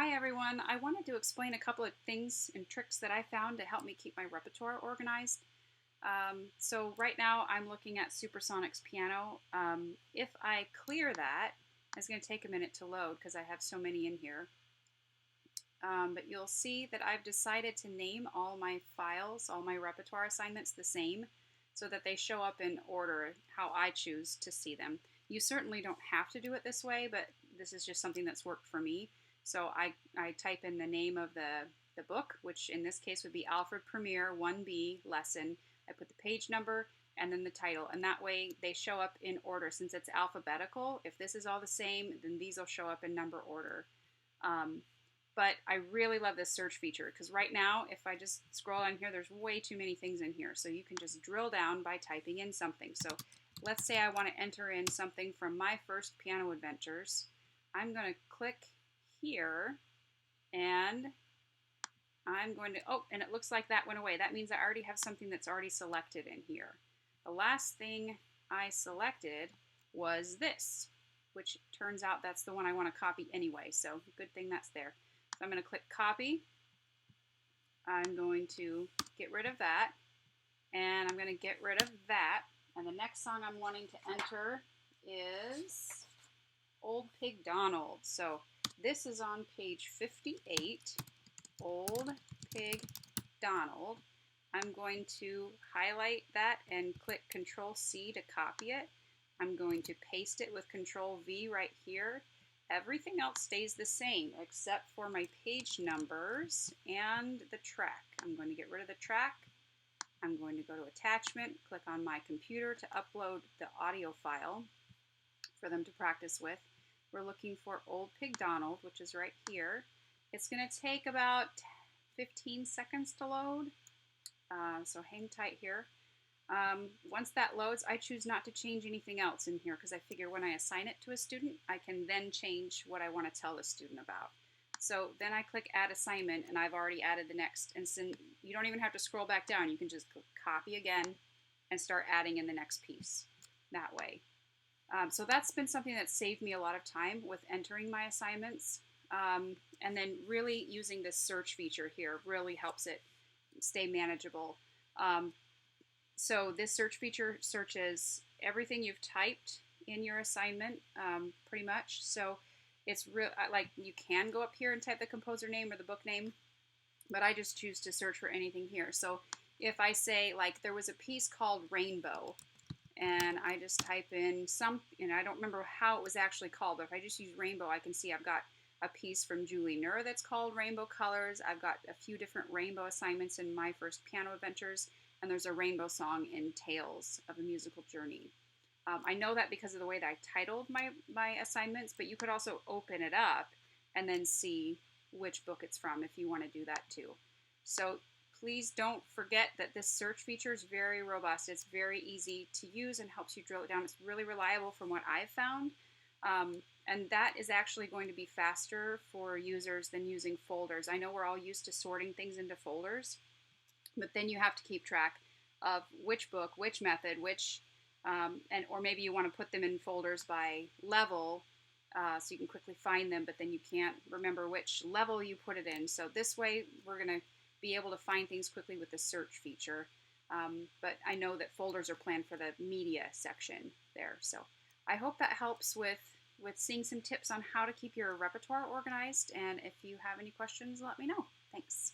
Hi everyone, I wanted to explain a couple of things and tricks that I found to help me keep my repertoire organized. So right now I'm looking at Supersonic's piano. If I clear that, it's going to take a minute to load because I have so many in here. But you'll see that I've decided to name all my files, all my repertoire assignments the same so that they show up in order how I choose to see them. You certainly don't have to do it this way, but this is just something that's worked for me. So I type in the name of the book, which in this case would be Alfred Premier 1B lesson. I put the page number and then the title, and that way they show up in order. Since it's alphabetical, if this is all the same, then these will show up in number order. But I really love this search feature because right now, if I just scroll on here, there's way too many things in here. So you can just drill down by typing in something. So let's say I want to enter in something from my first piano adventures. I'm going to click here and I'm going to, oh, and it looks like that went away. That means I already have something that's already selected in here. The last thing I selected was this, which turns out that's the one I want to copy anyway. So good thing that's there. So I'm going to click copy. I'm going to get rid of that. And I'm going to get rid of that. And the next song I'm wanting to enter is Old Pig Donald. So this is on page 58, Old Pig Donald. I'm going to highlight that and click Control C to copy it. I'm going to paste it with Control V right here. Everything else stays the same except for my page numbers and the track. I'm going to get rid of the track. I'm going to go to Attachment, click on my computer to upload the audio file for them to practice with. We're looking for Old Pig Donald, which is right here. It's going to take about 15 seconds to load, so hang tight here. Once that loads, I choose not to change anything else in here because I figure when I assign it to a student, I can then change what I want to tell the student about. So then I click Add Assignment, and I've already added the next. And so you don't even have to scroll back down. You can just click Copy again and start adding in the next piece that way. So that's been something that saved me a lot of time with entering my assignments. And then really using this search feature here really helps it stay manageable. So this search feature searches everything you've typed in your assignment, pretty much. So it's real, like you can go up here and type the composer name or the book name, but I just choose to search for anything here. So if I say like there was a piece called Rainbow, and I just type in some, and I don't remember how it was actually called, but if I just use Rainbow, I can see I've got a piece from Julie Nur that's called Rainbow Colors. I've got a few different rainbow assignments in my first piano adventures, and there's a rainbow song in Tales of a Musical Journey. I know that because of the way that I titled my assignments, but you could also open it up and then see which book it's from if you want to do that too. So please don't forget that this search feature is very robust. It's very easy to use and helps you drill it down. It's really reliable from what I've found. And that is actually going to be faster for users than using folders. I know we're all used to sorting things into folders, but then you have to keep track of which book, which method, which, or maybe you want to put them in folders by level so you can quickly find them, but then you can't remember which level you put it in. So this way we're going to be able to find things quickly with the search feature. But I know that folders are planned for the media section there. So I hope that helps with seeing some tips on how to keep your repertoire organized. And if you have any questions, let me know. Thanks.